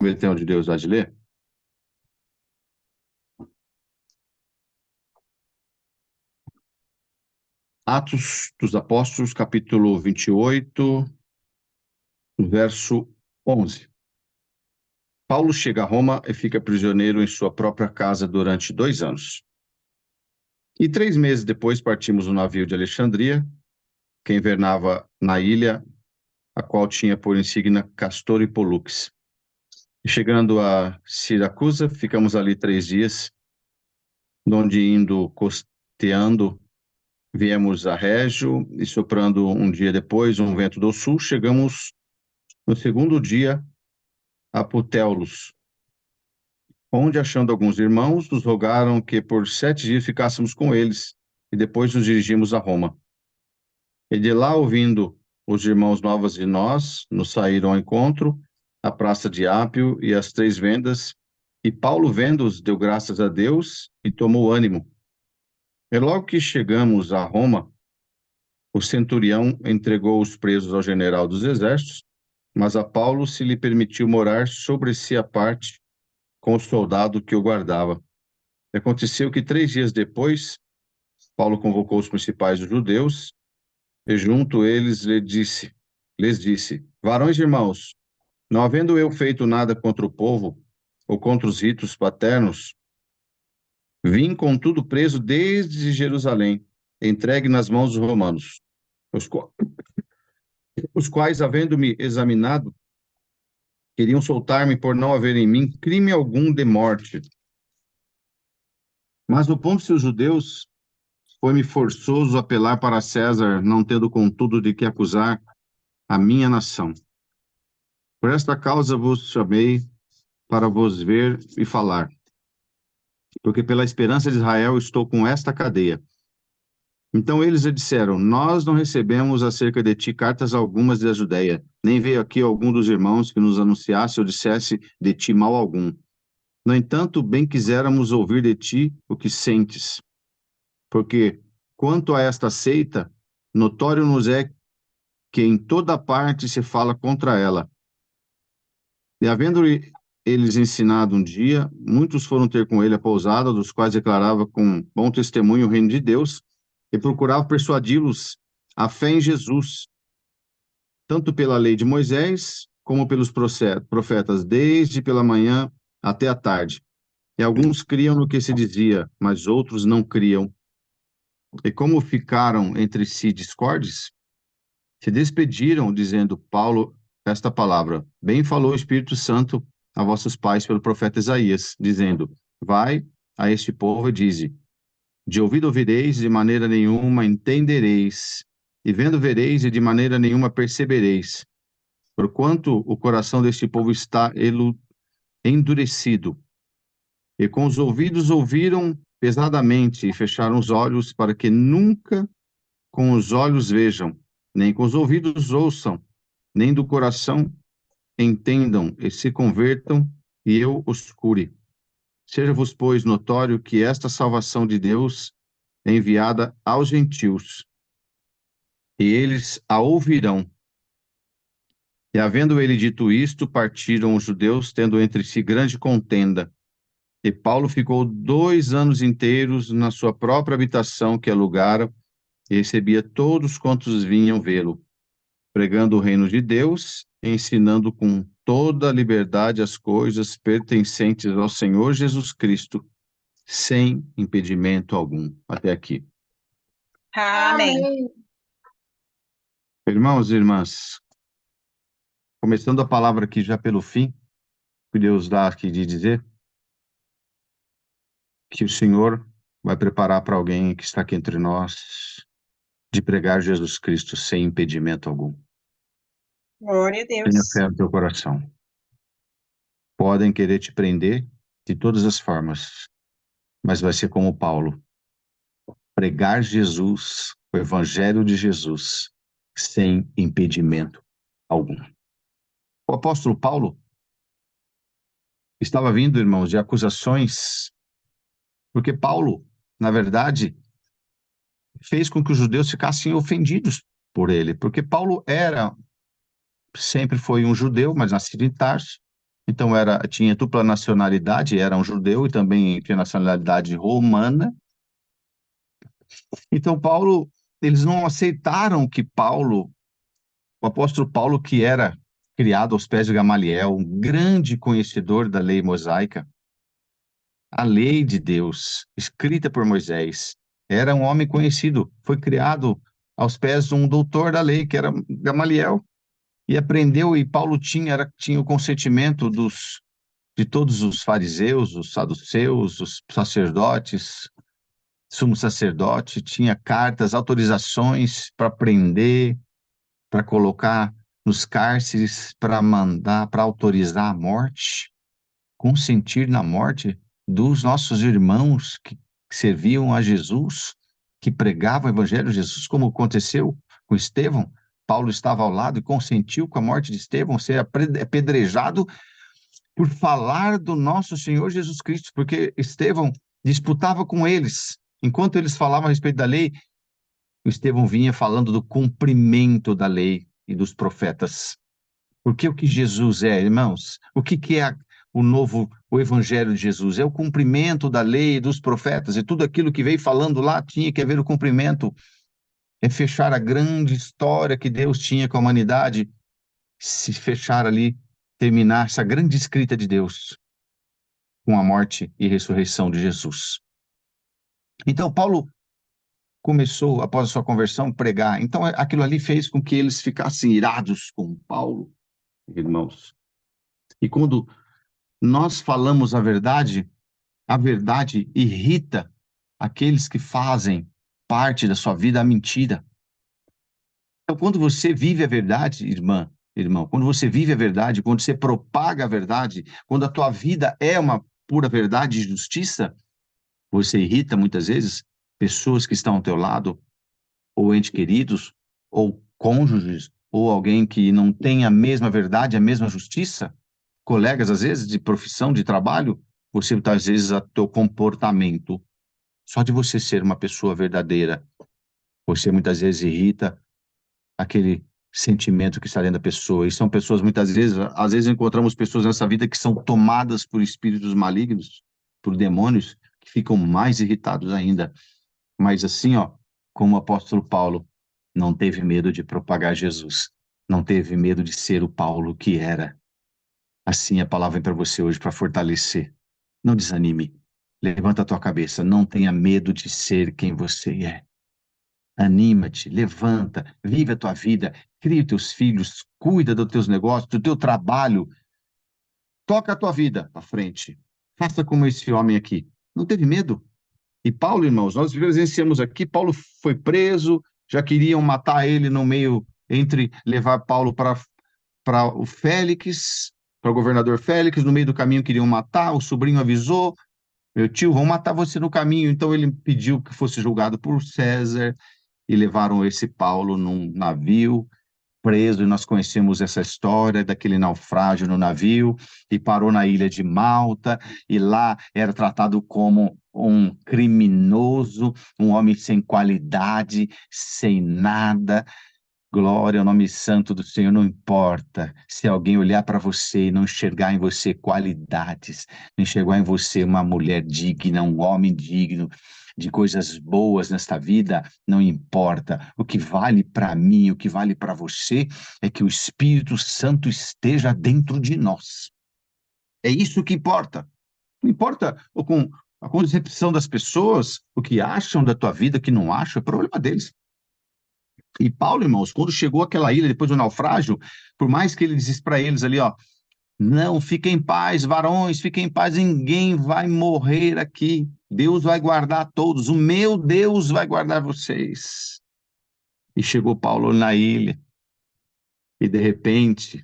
Converteu de Deus, há de ler? Atos dos Apóstolos, capítulo 28, verso 11. Paulo chega a Roma e fica prisioneiro em sua própria casa durante 2 anos. E 3 meses depois partimos no navio de Alexandria, que invernava na ilha, a qual tinha por insígnia Castor e Pólux. E chegando a Siracusa, ficamos ali 3 dias, onde indo costeando, viemos a Régio, e soprando um dia depois um vento do sul, chegamos no segundo dia a Putéolos, onde, achando alguns irmãos, nos rogaram que por 7 dias ficássemos com eles, e depois nos dirigimos a Roma. E de lá, ouvindo os irmãos novas de nós, nos saíram ao encontro, à praça de Ápio e às 3 vendas, e Paulo, vendo-os, deu graças a Deus e tomou ânimo. E logo que chegamos a Roma, o centurião entregou os presos ao general dos exércitos, mas a Paulo se lhe permitiu morar sobre si à parte com o soldado que o guardava. E aconteceu que 3 dias depois, Paulo convocou os principais dos judeus e junto eles lhes disse: Varões e irmãos, não havendo eu feito nada contra o povo ou contra os ritos paternos, vim contudo preso desde Jerusalém, entregue nas mãos dos romanos, os quais, havendo-me examinado, queriam soltar-me por não haver em mim crime algum de morte. Mas o Pôncio judeus foi-me forçoso apelar para César, não tendo contudo de que acusar a minha nação. Por esta causa vos chamei para vos ver e falar, porque pela esperança de Israel estou com esta cadeia. Então eles lhe disseram: Nós não recebemos acerca de ti cartas algumas da Judéia, nem veio aqui algum dos irmãos que nos anunciasse ou dissesse de ti mal algum. No entanto, bem quiséramos ouvir de ti o que sentes, porque, quanto a esta seita, notório nos é que em toda parte se fala contra ela. E havendo eles ensinado um dia, muitos foram ter com ele a pousada, dos quais declarava com bom testemunho o reino de Deus, e procurava persuadi-los à fé em Jesus, tanto pela lei de Moisés, como pelos profetas, desde pela manhã até a tarde. E alguns criam no que se dizia, mas outros não criam. E como ficaram entre si discordes, se despediram, dizendo Paulo esta palavra: Bem falou o Espírito Santo a vossos pais pelo profeta Isaías, dizendo: Vai a este povo e dize: De ouvido ouvireis, de maneira nenhuma entendereis, e vendo vereis, e de maneira nenhuma percebereis, porquanto o coração deste povo está endurecido, e com os ouvidos ouviram pesadamente, e fecharam os olhos, para que nunca com os olhos vejam, nem com os ouvidos ouçam, nem do coração entendam e se convertam, e eu os cure. Seja-vos, pois, notório que esta salvação de Deus é enviada aos gentios, e eles a ouvirão. E havendo ele dito isto, partiram os judeus, tendo entre si grande contenda. E Paulo ficou 2 anos inteiros na sua própria habitação que alugara, e recebia todos quantos vinham vê-lo, pregando o reino de Deus, ensinando com toda a liberdade as coisas pertencentes ao Senhor Jesus Cristo, sem impedimento algum. Até aqui. Amém. Irmãos e irmãs, começando a palavra aqui já pelo fim, que Deus dá aqui de dizer, que o Senhor vai preparar para alguém que está aqui entre nós, de pregar Jesus Cristo sem impedimento algum. Glória a Tenha Deus. fé no teu coração. Podem querer te prender de todas as formas, mas vai ser como Paulo. Pregar Jesus, o Evangelho de Jesus, sem impedimento algum. O apóstolo Paulo estava vindo, irmãos, de acusações, porque Paulo, na verdade, fez com que os judeus ficassem ofendidos por ele, porque Paulo sempre foi um judeu, mas nascido em Tarso, Então tinha dupla nacionalidade, era um judeu e também tinha nacionalidade romana. Então Paulo, eles não aceitaram que Paulo, o apóstolo Paulo, que era criado aos pés de Gamaliel, um grande conhecedor da lei mosaica, a lei de Deus, escrita por Moisés, era um homem conhecido, foi criado aos pés de um doutor da lei, que era Gamaliel, e aprendeu, e Paulo tinha o consentimento de todos os fariseus, os saduceus, os sacerdotes, sumo sacerdote, tinha cartas, autorizações para prender, para colocar nos cárceres, para mandar, para autorizar a morte, consentir na morte dos nossos irmãos que serviam a Jesus, que pregavam o evangelho de Jesus, como aconteceu com Estevão. Paulo estava ao lado e consentiu com a morte de Estevão ser apedrejado por falar do nosso Senhor Jesus Cristo, porque Estevão disputava com eles. Enquanto eles falavam a respeito da lei, o Estevão vinha falando do cumprimento da lei e dos profetas. Porque o que Jesus é, irmãos? O que é o evangelho de Jesus? É o cumprimento da lei e dos profetas, e tudo aquilo que veio falando lá tinha que haver o cumprimento. É fechar a grande história que Deus tinha com a humanidade, se fechar ali, terminar essa grande escrita de Deus com a morte e ressurreição de Jesus. Então, Paulo começou, após a sua conversão, a pregar. Então, aquilo ali fez com que eles ficassem irados com Paulo, irmãos. E quando nós falamos a verdade irrita aqueles que fazem parte da sua vida a mentira. Então, quando você vive a verdade, irmão, quando você vive a verdade, quando você propaga a verdade, quando a tua vida é uma pura verdade e justiça, você irrita muitas vezes pessoas que estão ao teu lado, ou entes queridos, ou cônjuges, ou alguém que não tem a mesma verdade, a mesma justiça, colegas, às vezes, de profissão, de trabalho, você, às vezes, o teu comportamento, só de você ser uma pessoa verdadeira, você muitas vezes irrita aquele sentimento que está dentro da pessoa. E são pessoas, muitas vezes, às vezes encontramos pessoas nessa vida que são tomadas por espíritos malignos, por demônios, que ficam mais irritados ainda. Mas assim, ó, como o apóstolo Paulo não teve medo de propagar Jesus, não teve medo de ser o Paulo que era. Assim a palavra vem para você hoje para fortalecer. Não desanime. Levanta a tua cabeça, não tenha medo de ser quem você é. Anima-te, levanta, vive a tua vida, cria os teus filhos, cuida dos teus negócios, do teu trabalho. Toca a tua vida para frente. Faça como esse homem aqui. Não teve medo. E Paulo, irmãos, nós presenciamos aqui, Paulo foi preso, já queriam matar ele no meio, entre levar Paulo para o Félix, para o governador Félix, no meio do caminho queriam matar, o sobrinho avisou, meu tio, vão matar você no caminho, então ele pediu que fosse julgado por César, e levaram esse Paulo num navio, preso, e nós conhecemos essa história daquele naufrágio no navio, e parou na ilha de Malta, e lá era tratado como um criminoso, um homem sem qualidade, sem nada. Glória ao nome santo do Senhor, não importa se alguém olhar para você e não enxergar em você qualidades, não enxergar em você uma mulher digna, um homem digno de coisas boas nesta vida, não importa. O que vale para mim, o que vale para você é que o Espírito Santo esteja dentro de nós. É isso que importa. Não importa com a concepção das pessoas, o que acham da tua vida, o que não acham, é problema deles. E Paulo, irmãos, quando chegou àquela ilha depois do naufrágio, por mais que ele disse para eles ali, ó, não, fiquem em paz, varões, fiquem em paz, ninguém vai morrer aqui. Deus vai guardar todos, o meu Deus vai guardar vocês. E chegou Paulo na ilha, e de repente,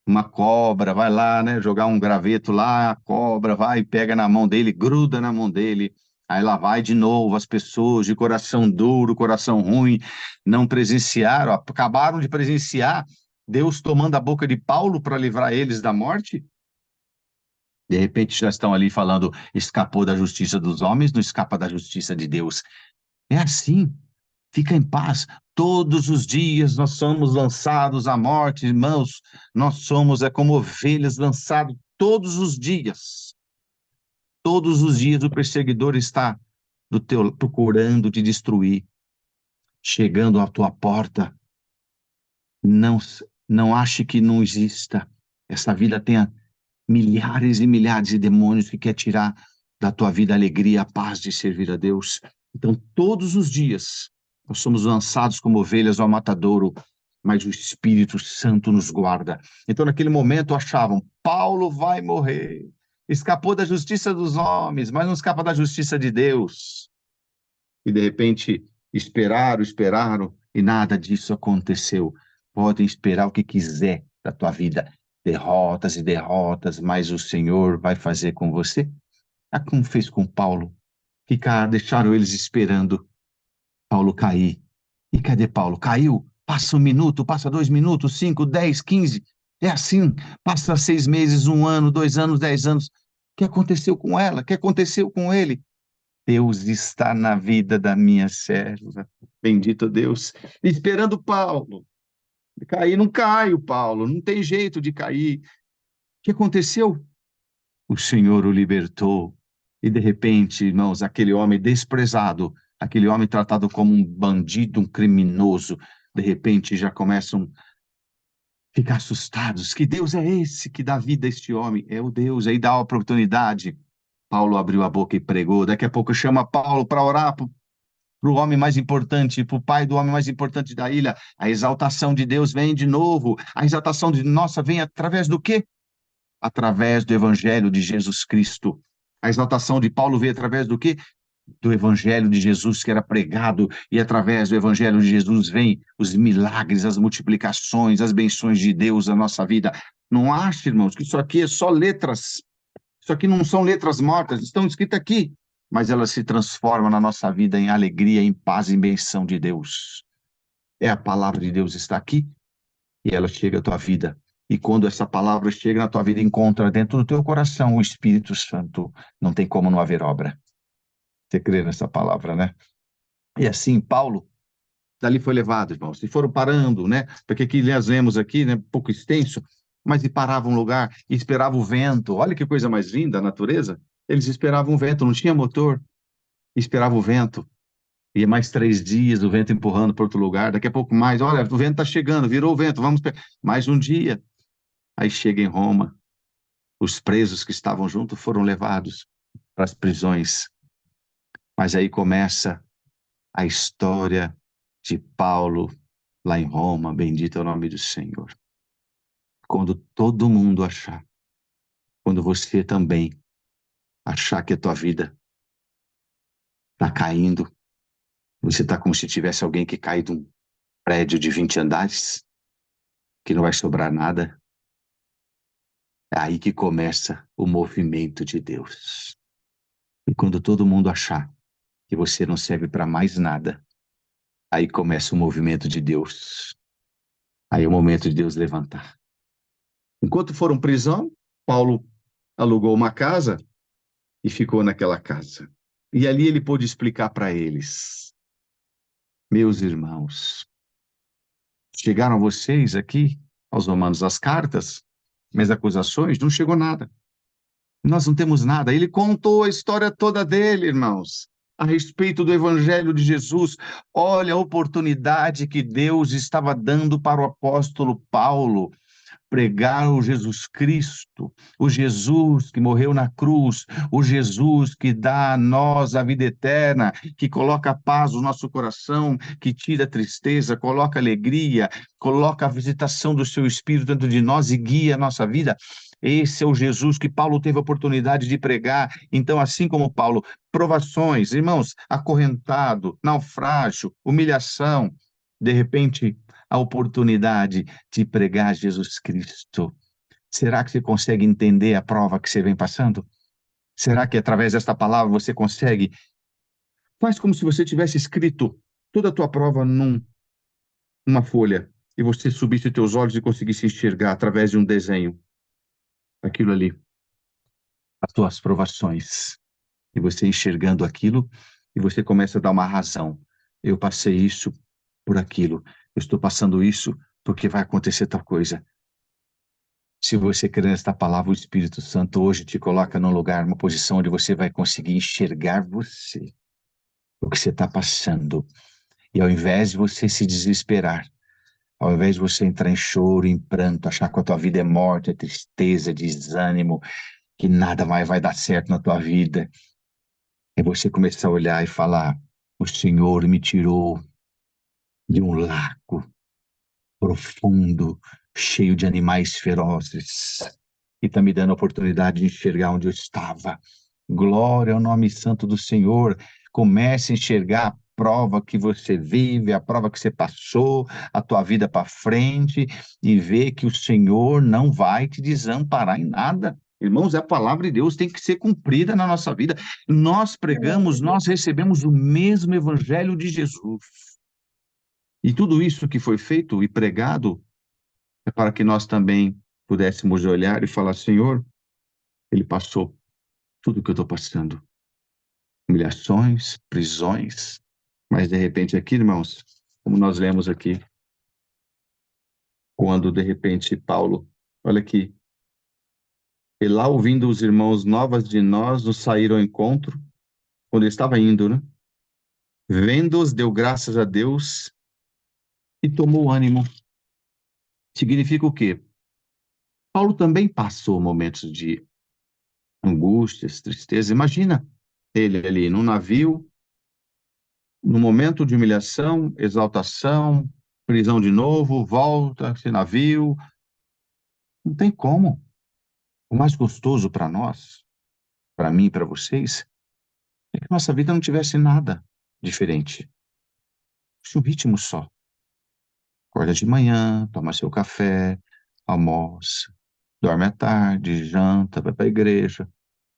uma cobra vai lá, né, jogar um graveto lá, a cobra vai e pega na mão dele, gruda na mão dele. Aí lá vai de novo as pessoas de coração duro, coração ruim, não presenciaram, acabaram de presenciar Deus tomando a boca de Paulo para livrar eles da morte. De repente já estão ali falando, escapou da justiça dos homens, não escapa da justiça de Deus. É assim, fica em paz. Todos os dias nós somos lançados à morte, irmãos. Nós somos como ovelhas lançados todos os dias o perseguidor está procurando te destruir, chegando à tua porta. Não, não ache que não exista. Essa vida tem milhares e milhares de demônios que quer tirar da tua vida a alegria, a paz de servir a Deus. Então, todos os dias, nós somos lançados como ovelhas ao matadouro, mas o Espírito Santo nos guarda. Então, naquele momento, achavam, Paulo vai morrer. Escapou da justiça dos homens, mas não escapa da justiça de Deus. E, de repente, esperaram, e nada disso aconteceu. Podem esperar o que quiser da tua vida, derrotas e derrotas, mas o Senhor vai fazer com você, como fez com Paulo. Deixaram eles esperando Paulo cair. E cadê Paulo? Caiu? Passa 1 minuto, passa 2 minutos, 5, 10, 15. É assim, passa 6 meses, 1 ano, 2 anos, 10 anos. O que aconteceu com ela? O que aconteceu com ele? Deus está na vida da minha serva. Bendito Deus. Esperando Paulo. Cair, não cai o Paulo, não tem jeito de cair. O que aconteceu? O Senhor o libertou. E de repente, irmãos, aquele homem desprezado, aquele homem tratado como um bandido, um criminoso, de repente já começam a ficar assustados. Que Deus é esse que dá vida a este homem? É o Deus, aí dá a oportunidade. Paulo abriu a boca e pregou. Daqui a pouco chama Paulo para orar para o homem mais importante, para o pai do homem mais importante da ilha. A exaltação de Deus vem de novo. A exaltação de nossa vem através do quê? Através do evangelho de Jesus Cristo. A exaltação de Paulo veio através do quê? Do evangelho de Jesus que era pregado, e através do evangelho de Jesus vem os milagres, as multiplicações, as bênçãos de Deus na nossa vida. Não acha, irmãos, que isso aqui é só letras. Isso aqui não são letras mortas, estão escritas aqui, mas elas se transformam na nossa vida em alegria, em paz, em bênção de Deus. É a palavra de Deus está aqui e ela chega à tua vida. E quando essa palavra chega na tua vida, encontra dentro do teu coração o Espírito Santo, não tem como não haver obra. Você crê nessa palavra, né? E assim, Paulo, dali foi levado, irmãos, e foram parando, né? Porque aqui nós lemos aqui, né? Pouco extenso, mas e parava um lugar e esperava o vento. Olha que coisa mais linda a natureza. Eles esperavam o vento, não tinha motor, esperava o vento. E mais 3 dias o vento empurrando para outro lugar, daqui a pouco mais, olha, o vento está chegando, virou o vento, vamos mais um dia. Aí chega em Roma, os presos que estavam junto foram levados para as prisões. Mas aí começa a história de Paulo lá em Roma, bendito é o nome do Senhor. Quando todo mundo achar, quando você também achar que a tua vida está caindo, você está como se tivesse alguém que cai de um prédio de 20 andares, que não vai sobrar nada. É aí que começa o movimento de Deus. E quando todo mundo achar que você não serve para mais nada, aí começa o movimento de Deus. Aí é o momento de Deus levantar. Enquanto foram prisão, Paulo alugou uma casa e ficou naquela casa. E ali ele pôde explicar para eles: meus irmãos, chegaram a vocês aqui, aos romanos, as cartas, mas acusações, não chegou nada. Nós não temos nada. Ele contou a história toda dele, irmãos, a respeito do Evangelho de Jesus. Olha a oportunidade que Deus estava dando para o apóstolo Paulo pregar o Jesus Cristo, o Jesus que morreu na cruz, o Jesus que dá a nós a vida eterna, que coloca paz no nosso coração, que tira a tristeza, coloca alegria, coloca a visitação do seu Espírito dentro de nós e guia a nossa vida. Esse é o Jesus que Paulo teve a oportunidade de pregar. Então, assim como Paulo, provações, irmãos, acorrentado, naufrágio, humilhação, de repente, a oportunidade de pregar Jesus Cristo. Será que você consegue entender a prova que você vem passando? Será que através desta palavra você consegue? Faz como se você tivesse escrito toda a tua prova numa folha e você subisse os teus olhos e conseguisse enxergar através de um desenho aquilo ali, as tuas provações. E você enxergando aquilo e você começa a dar uma razão. Eu passei isso por aquilo. Eu estou passando isso porque vai acontecer tal coisa. Se você crer nesta palavra, o Espírito Santo hoje te coloca num lugar, numa posição onde você vai conseguir enxergar você, o que você está passando. E ao invés de você se desesperar, ao invés de você entrar em choro, em pranto, achar que a tua vida é morte, é tristeza, desânimo, que nada mais vai dar certo na tua vida, é você começar a olhar e falar: o Senhor me tirou de um lago profundo, cheio de animais ferozes, e está me dando a oportunidade de enxergar onde eu estava. Glória ao nome santo do Senhor. Comece a enxergar a prova que você vive, a prova que você passou, a tua vida para frente, e ver que o Senhor não vai te desamparar em nada. Irmãos, a palavra de Deus tem que ser cumprida na nossa vida. Nós pregamos, nós recebemos o mesmo evangelho de Jesus. E tudo isso que foi feito e pregado é para que nós também pudéssemos olhar e falar: Senhor, ele passou tudo que eu estou passando. Humilhações, prisões, mas de repente aqui, irmãos, como nós lemos aqui, quando de repente Paulo, olha aqui, e lá ouvindo os irmãos novas de nós, nos saíram ao encontro, quando ele estava indo, né? Vendo-os, deu graças a Deus e tomou ânimo. Significa o quê? Paulo também passou momentos de angústias, tristeza. Imagina ele ali num navio, no momento de humilhação, exaltação, prisão de novo, volta, esse navio. Não tem como. O mais gostoso para nós, para mim e para vocês, é que nossa vida não tivesse nada diferente. Fosse um ritmo só. Acorda de manhã, toma seu café, almoça, dorme à tarde, janta, vai para a igreja.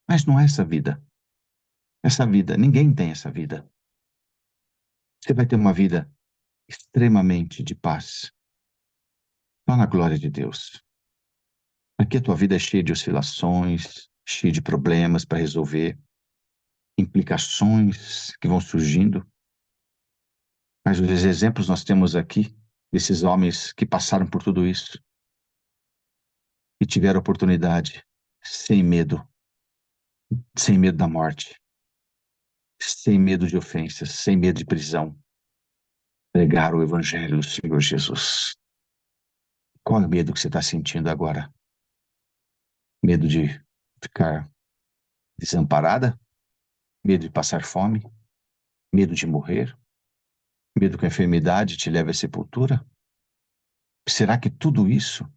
Mas não é essa vida. Essa vida, ninguém tem essa vida. Você vai ter uma vida extremamente de paz. Só na glória de Deus. Aqui a tua vida é cheia de oscilações, cheia de problemas para resolver, implicações que vão surgindo. Mas os exemplos nós temos aqui desses homens que passaram por tudo isso e tiveram oportunidade, sem medo da morte, sem medo de ofensas, sem medo de prisão, pregar o evangelho do Senhor Jesus. Qual é o medo que você está sentindo agora? Medo de ficar desamparada? Medo de passar fome? Medo de morrer? Medo que a enfermidade te leve à sepultura? Será que tudo isso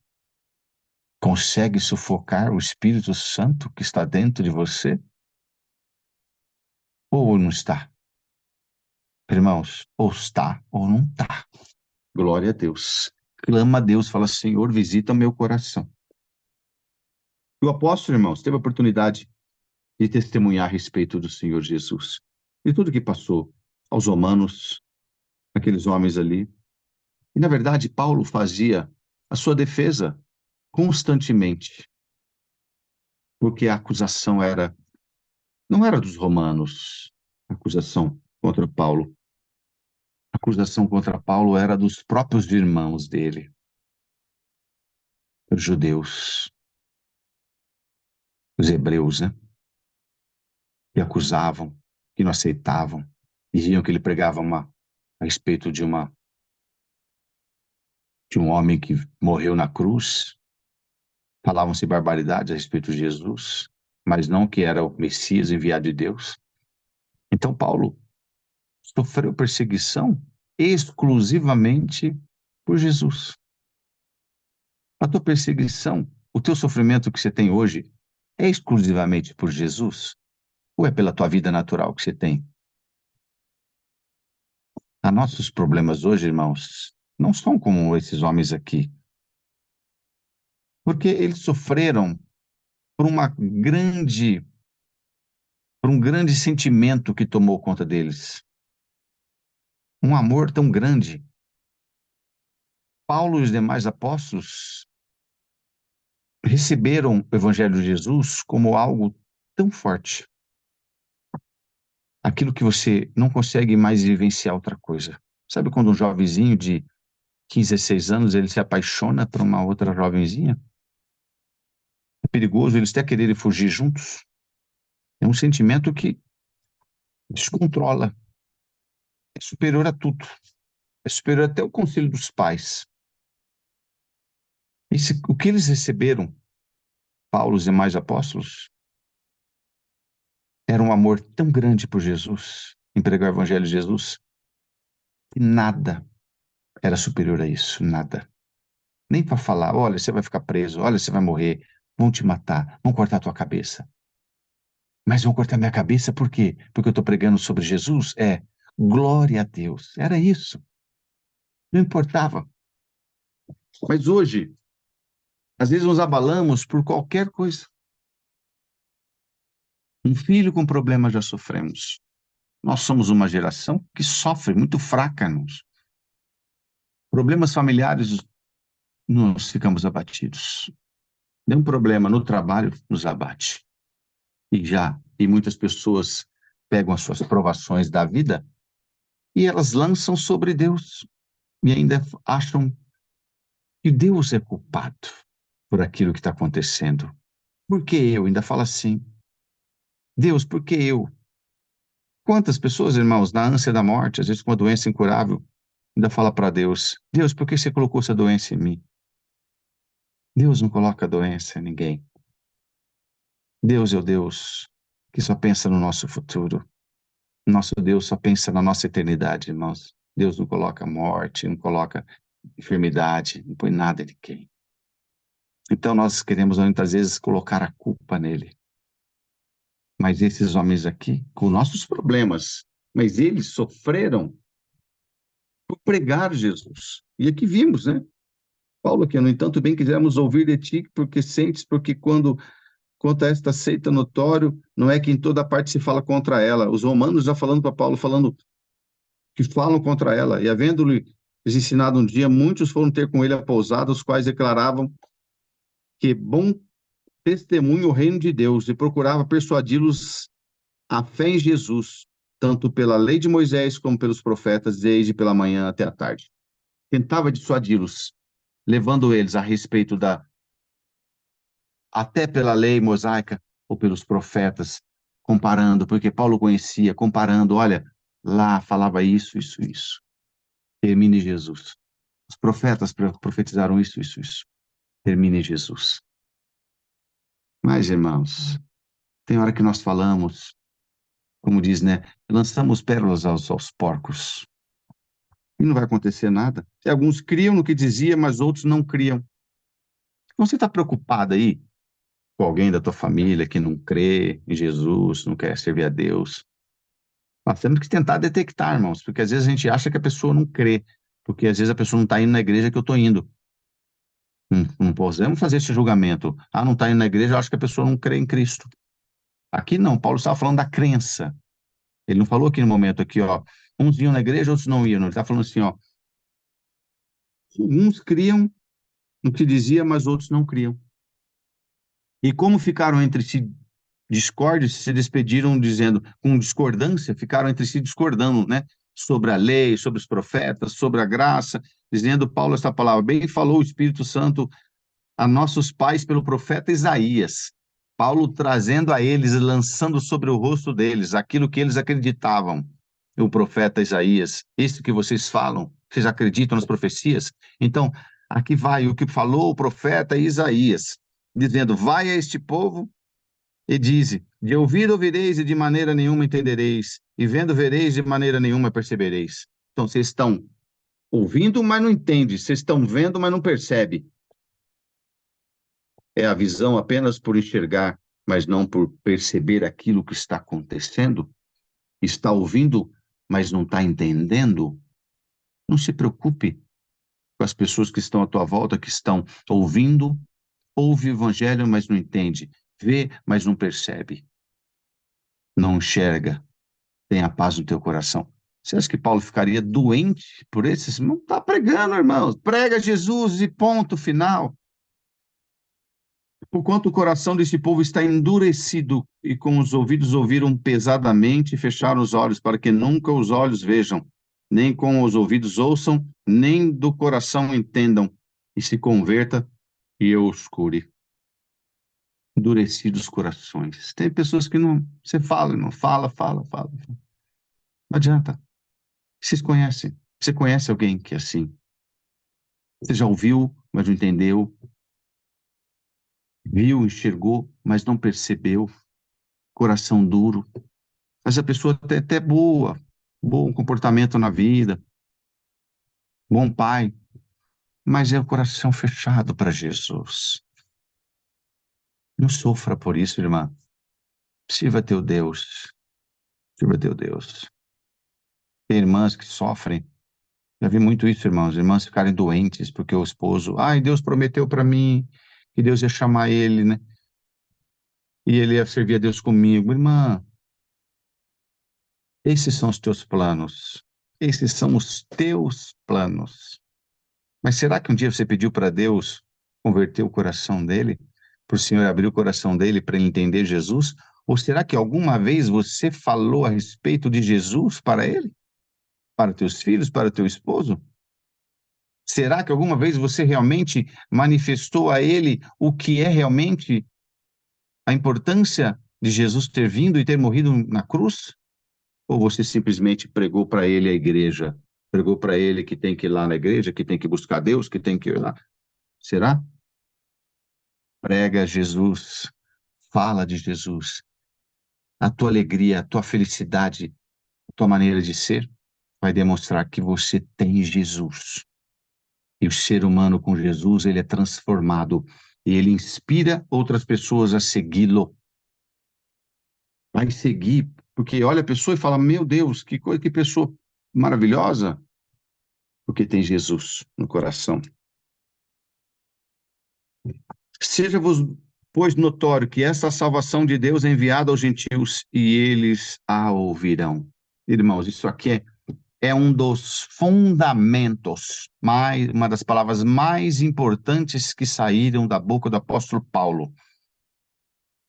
consegue sufocar o Espírito Santo que está dentro de você? Ou não está? Irmãos, ou está ou não está. Glória a Deus. Clama a Deus, fala: Senhor, visita meu coração. E o apóstolo, irmãos, teve a oportunidade de testemunhar a respeito do Senhor Jesus. E tudo que passou aos romanos, aqueles homens ali. E, na verdade, Paulo fazia a sua defesa constantemente, porque a acusação não era dos romanos, a acusação contra Paulo. A acusação contra Paulo era dos próprios irmãos dele, os judeus, os hebreus, né? Que acusavam, que não aceitavam, diziam que ele pregava a respeito de um homem que morreu na cruz, falavam-se barbaridades a respeito de Jesus, mas não que era o Messias enviado de Deus. Então Paulo sofreu perseguição exclusivamente por Jesus. A tua perseguição, o teu sofrimento que você tem hoje, é exclusivamente por Jesus? Ou é pela tua vida natural que você tem? Os nossos problemas hoje, irmãos, não são como esses homens aqui. Porque eles sofreram por por um grande sentimento que tomou conta deles. Um amor tão grande. Paulo e os demais apóstolos receberam o Evangelho de Jesus como algo tão forte. Aquilo que você não consegue mais vivenciar outra coisa. Sabe quando um jovenzinho de 15, 16 anos, ele se apaixona por uma outra jovenzinha? perigoso eles até quererem fugir juntos. É um sentimento que descontrola, é superior a tudo, é superior até ao conselho dos pais. O que eles receberam, Paulo e os demais apóstolos, era um amor tão grande por Jesus, em pregar o evangelho de Jesus, que nada era superior a isso, nada. Nem para falar, olha, você vai ficar preso, olha, você vai morrer, vão te matar, vão cortar a tua cabeça. Mas vão cortar minha cabeça por quê? Porque eu estou pregando sobre Jesus? Glória a Deus. Era isso. Não importava. Mas hoje, às vezes nos abalamos por qualquer coisa. Um filho com problema já sofremos. Nós somos uma geração que sofre, muito fraca. Problemas familiares, nós ficamos abatidos. Nenhum problema no trabalho nos abate. E muitas pessoas pegam as suas provações da vida e elas lançam sobre Deus e ainda acham que Deus é culpado por aquilo que está acontecendo. Por que eu? Ainda fala assim. Deus, por que eu? Quantas pessoas, irmãos, na ânsia da morte, às vezes com uma doença incurável, ainda fala para Deus, Deus, por que você colocou essa doença em mim? Deus não coloca doença em ninguém. Deus é o Deus que só pensa no nosso futuro. Nosso Deus só pensa na nossa eternidade, irmãos. Deus não coloca morte, não coloca enfermidade, não põe nada em ninguém. Então nós queremos muitas vezes colocar a culpa nele. Mas esses homens aqui, com nossos problemas, mas eles sofreram por pregar Jesus. E aqui vimos, né? Paulo aqui, no entanto, bem quisermos ouvir de ti, porque sentes, porque quanto a esta seita notório, não é que em toda parte se fala contra ela. Os romanos já falando para Paulo, falando que falam contra ela, e havendo-lhe ensinado um dia, muitos foram ter com ele a pousada, os quais declaravam que bom testemunho o reino de Deus, e procurava persuadi-los a fé em Jesus, tanto pela lei de Moisés como pelos profetas, desde pela manhã até a tarde. Tentava dissuadi-los, levando eles a respeito até pela lei mosaica ou pelos profetas, comparando, porque Paulo conhecia, comparando, olha, lá falava isso, isso, isso. Termine Jesus. Os profetas profetizaram isso, isso, isso. Termine Jesus. Mas, irmãos, tem hora que nós falamos, como diz, né? Lançamos pérolas aos porcos. E não vai acontecer nada. E alguns criam no que dizia, mas outros não criam. Então, você está preocupado aí com alguém da tua família que não crê em Jesus, não quer servir a Deus? Nós temos que tentar detectar, irmãos, porque às vezes a gente acha que a pessoa não crê, porque às vezes a pessoa não está indo na igreja que eu estou indo. Não podemos fazer esse julgamento. Ah, não está indo na igreja, eu acho que a pessoa não crê em Cristo. Aqui não, Paulo estava falando da crença. Ele não falou aqui no momento aqui, ó, uns iam na igreja, outros não iam. Ele está falando assim, ó, uns criam no que dizia, mas outros não criam. E como ficaram entre si discordes, se despediram dizendo, com discordância, ficaram entre si discordando, né? Sobre a lei, sobre os profetas, sobre a graça, dizendo Paulo esta palavra, bem falou o Espírito Santo a nossos pais pelo profeta Isaías. Paulo trazendo a eles, lançando sobre o rosto deles aquilo que eles acreditavam. O profeta Isaías, isso que vocês falam, vocês acreditam nas profecias? Então, aqui vai o que falou o profeta Isaías, dizendo, vai a este povo e dize, de ouvir ouvireis e de maneira nenhuma entendereis, e vendo vereis de maneira nenhuma percebereis. Então, vocês estão ouvindo, mas não entendem, vocês estão vendo, mas não percebem. É a visão apenas por enxergar, mas não por perceber aquilo que está acontecendo? Está ouvindo, mas não está entendendo? Não se preocupe com as pessoas que estão à tua volta, que estão ouvindo, ouve o evangelho, mas não entende, vê, mas não percebe, não enxerga, tem a paz no teu coração. Você acha que Paulo ficaria doente por esses? Não está pregando, irmãos. Prega Jesus e ponto final. Porquanto o coração desse povo está endurecido e com os ouvidos ouviram pesadamente e fecharam os olhos para que nunca os olhos vejam, nem com os ouvidos ouçam, nem do coração entendam e se converta e eu os cure. endurecidos corações. Tem pessoas que não, você fala, não fala. Não adianta. Vocês conhecem. Você conhece alguém que é assim? Você já ouviu, mas não entendeu. Viu, enxergou, mas não percebeu. Coração duro. Mas a pessoa até boa, bom comportamento na vida, bom pai, mas é o coração fechado para Jesus. Não sofra por isso, irmã. Sirva teu Deus. Sirva teu Deus. Tem irmãs que sofrem. Já vi muito isso, irmãos. Irmãs ficarem doentes porque o esposo, ai, Deus prometeu para mim que Deus ia chamar ele, né? E ele ia servir a Deus comigo. Irmã, esses são os teus planos. Esses são os teus planos. Mas será que um dia você pediu para Deus converter o coração dele? Para o Senhor abrir o coração dele para ele entender Jesus? Ou será que alguma vez você falou a respeito de Jesus para ele? Para teus filhos, para teu esposo? Será que alguma vez você realmente manifestou a ele o que é realmente a importância de Jesus ter vindo e ter morrido na cruz? Ou você simplesmente pregou para ele a igreja? Pregou para ele que tem que ir lá na igreja, que tem que buscar Deus, que tem que ir lá? Será? Prega Jesus, fala de Jesus. A tua alegria, a tua felicidade, a tua maneira de ser vai demonstrar que você tem Jesus. E o ser humano com Jesus, ele é transformado e ele inspira outras pessoas a segui-lo. Vai seguir, porque olha a pessoa e fala: "Meu Deus, que coisa, que pessoa maravilhosa", porque tem Jesus no coração. Seja-vos, pois, notório que esta salvação de Deus é enviada aos gentios e eles a ouvirão. Irmãos, isso aqui é um dos fundamentos, uma das palavras mais importantes que saíram da boca do apóstolo Paulo.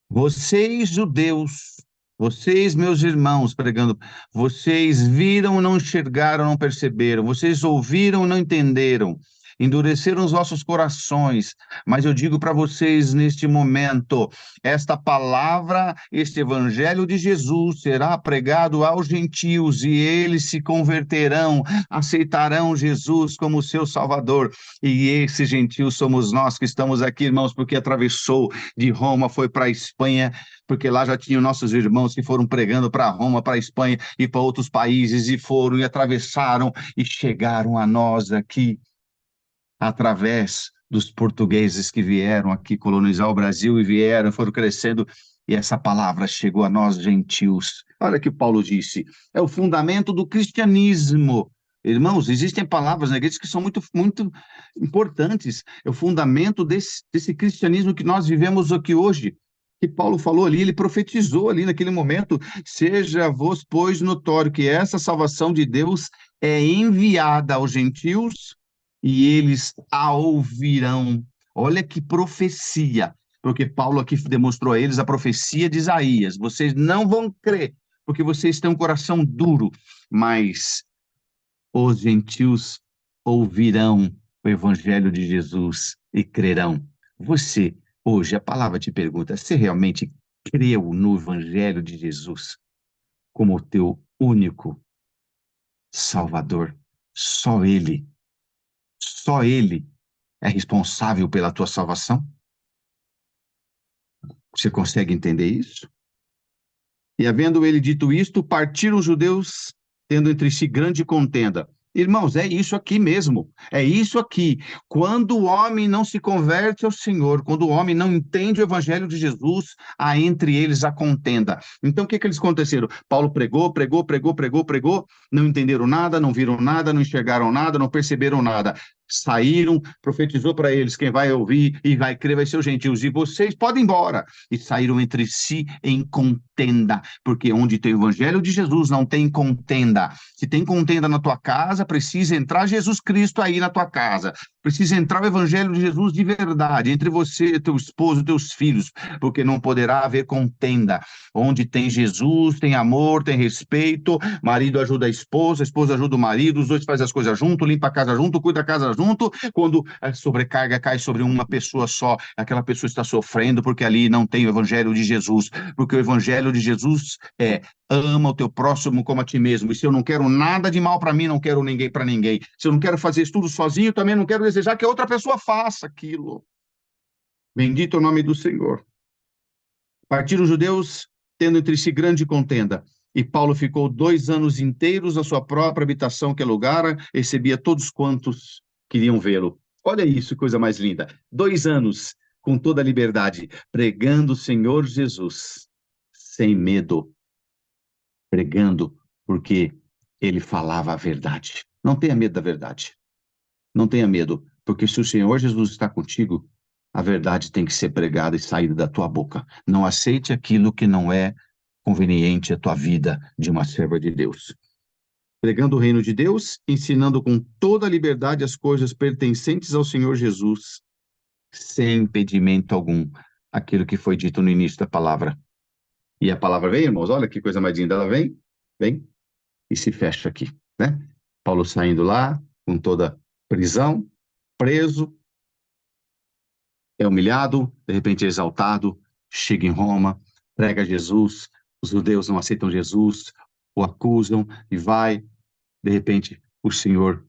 Vocês, judeus, vocês, meus irmãos, pregando, vocês viram, não enxergaram, não perceberam, vocês ouviram, não entenderam, endureceram os vossos corações, mas eu digo para vocês neste momento, esta palavra, este evangelho de Jesus será pregado aos gentios e eles se converterão, aceitarão Jesus como seu Salvador, e esses gentios somos nós que estamos aqui, irmãos, porque atravessou de Roma, foi para a Espanha, porque lá já tinham nossos irmãos que foram pregando para Roma, para a Espanha e para outros países, e foram e atravessaram e chegaram a nós aqui, através dos portugueses que vieram aqui colonizar o Brasil e vieram, foram crescendo, e essa palavra chegou a nós, gentios. Olha o que Paulo disse, é o fundamento do cristianismo. Irmãos, existem palavras na igreja que são muito, muito importantes. É o fundamento desse cristianismo que nós vivemos aqui hoje. Que Paulo falou ali, ele profetizou ali naquele momento: seja-vos, pois, notório que essa salvação de Deus é enviada aos gentios e eles a ouvirão. Olha que profecia, porque Paulo aqui demonstrou a eles a profecia de Isaías. Vocês não vão crer, porque vocês têm um coração duro, mas os gentios ouvirão o evangelho de Jesus e crerão. Você, hoje, a palavra te pergunta: você realmente creu no evangelho de Jesus como o teu único Salvador? Só Ele é responsável pela tua salvação? Você consegue entender isso? E havendo ele dito isto, partiram os judeus, tendo entre si grande contenda. Irmãos, é isso aqui mesmo, é isso aqui. Quando o homem não se converte ao Senhor, quando o homem não entende o evangelho de Jesus, há entre eles a contenda. Então, o que eles aconteceram? Paulo pregou, não entenderam nada, não viram nada, não enxergaram nada, não perceberam nada. Saíram, profetizou para eles: quem vai ouvir e vai crer vai ser os gentios, e vocês podem ir embora. E saíram entre si em contenda, porque onde tem o evangelho de Jesus não tem contenda. Se tem contenda na tua casa, precisa entrar Jesus Cristo aí na tua casa. Precisa entrar o evangelho de Jesus de verdade, entre você, teu esposo, teus filhos, porque não poderá haver contenda. Onde tem Jesus, tem amor, tem respeito, marido ajuda a esposa ajuda o marido, os dois fazem as coisas junto, limpa a casa junto, cuida da casa junto, junto. Quando a sobrecarga cai sobre uma pessoa só, aquela pessoa está sofrendo porque ali não tem o evangelho de Jesus. Porque o evangelho de Jesus é: ama o teu próximo como a ti mesmo. E se eu não quero nada de mal para mim, não quero ninguém para ninguém. Se eu não quero fazer isso tudo sozinho, também não quero desejar que a outra pessoa faça aquilo. Bendito é o nome do Senhor. Partiram os judeus, tendo entre si grande contenda. E Paulo ficou 2 anos inteiros na sua própria habitação que alugara, recebia todos quantos queriam vê-lo. Olha isso, coisa mais linda. 2 anos, com toda a liberdade, pregando o Senhor Jesus, sem medo, pregando, porque ele falava a verdade. Não tenha medo da verdade. Não tenha medo, porque se o Senhor Jesus está contigo, a verdade tem que ser pregada e sair da tua boca. Não aceite aquilo que não é conveniente à tua vida de uma serva de Deus. Pregando o reino de Deus, ensinando com toda a liberdade as coisas pertencentes ao Senhor Jesus, sem impedimento algum. Aquilo que foi dito no início da palavra. E a palavra vem, irmãos, olha que coisa mais linda, ela vem e se fecha aqui, né? Paulo saindo lá, com toda prisão, preso, é humilhado, de repente é exaltado, chega em Roma, prega Jesus, os judeus não aceitam Jesus, o acusam e vai, de repente o Senhor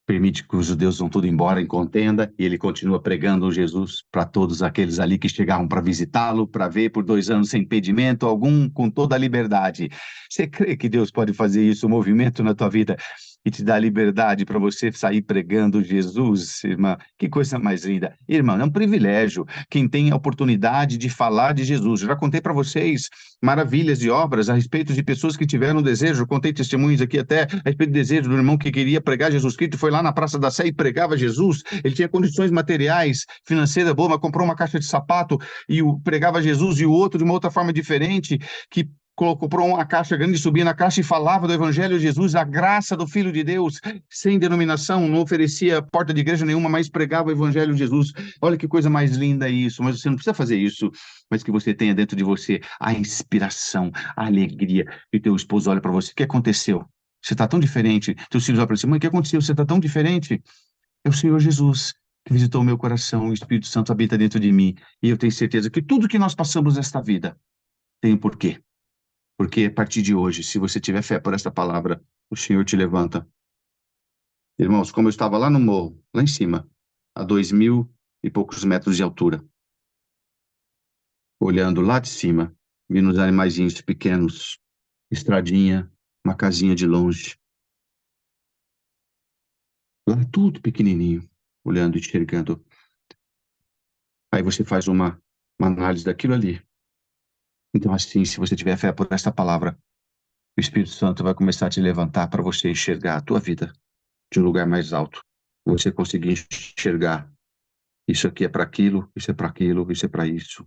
permite que os judeus vão tudo embora em contenda e ele continua pregando Jesus para todos aqueles ali que chegavam para visitá-lo, para ver por 2 anos sem impedimento algum, com toda a liberdade. Você crê que Deus pode fazer isso, um movimento na tua vida e te dar liberdade para você sair pregando Jesus, irmã? Que coisa mais linda. Irmã, é um privilégio quem tem a oportunidade de falar de Jesus. Eu já contei para vocês maravilhas de obras a respeito de pessoas que tiveram desejo. Eu contei testemunhos aqui até a respeito do desejo do irmão que queria pregar Jesus Cristo, foi lá na Praça da Sé e pregava Jesus. Ele tinha condições materiais, financeiras boas, mas comprou uma caixa de sapato e pregava Jesus, e o outro de uma outra forma diferente, que comprou uma caixa grande, subia na caixa e falava do Evangelho de Jesus, a graça do Filho de Deus, sem denominação, não oferecia porta de igreja nenhuma, mas pregava o Evangelho de Jesus. Olha que coisa mais linda isso, mas você não precisa fazer isso, mas que você tenha dentro de você a inspiração, a alegria, e teu esposo olha para você: o que aconteceu? Você está tão diferente. Teus filhos olham para você: mãe, o que aconteceu? Você está tão diferente. É o Senhor Jesus que visitou o meu coração, o Espírito Santo habita dentro de mim, e eu tenho certeza que tudo que nós passamos nesta vida tem um porquê. Porque a partir de hoje, se você tiver fé por esta palavra, o Senhor te levanta. Irmãos, como eu estava lá no morro, lá em cima, a 2.000 e poucos metros de altura, olhando lá de cima, vendo os animaizinhos pequenos, estradinha, uma casinha de longe, lá tudo pequenininho, olhando e enxergando. Aí você faz uma análise daquilo ali. Então, assim, se você tiver fé por esta palavra, o Espírito Santo vai começar a te levantar para você enxergar a tua vida de um lugar mais alto. Você conseguir enxergar: isso aqui é para aquilo, isso é para aquilo, isso é para isso.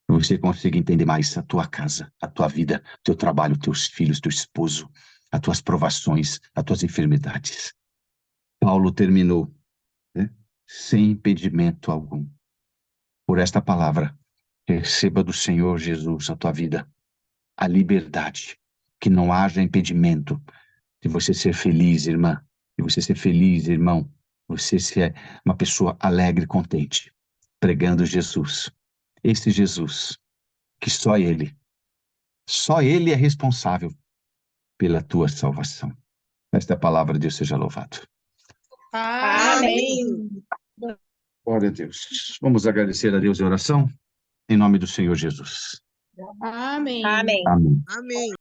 Você consegue entender mais a tua casa, a tua vida, teu trabalho, teus filhos, teu esposo, as tuas provações, as tuas enfermidades. Paulo terminou, né, sem impedimento algum. Por esta palavra, receba do Senhor Jesus a tua vida, a liberdade, que não haja impedimento de você ser feliz, irmã, de você ser feliz, irmão, você ser uma pessoa alegre e contente, pregando Jesus. Esse Jesus, que só Ele é responsável pela tua salvação. Esta palavra de Deus seja louvado. Amém. Glória a Deus. Vamos agradecer a Deus em oração, em nome do Senhor Jesus. Amém. Amém. Amém. Amém.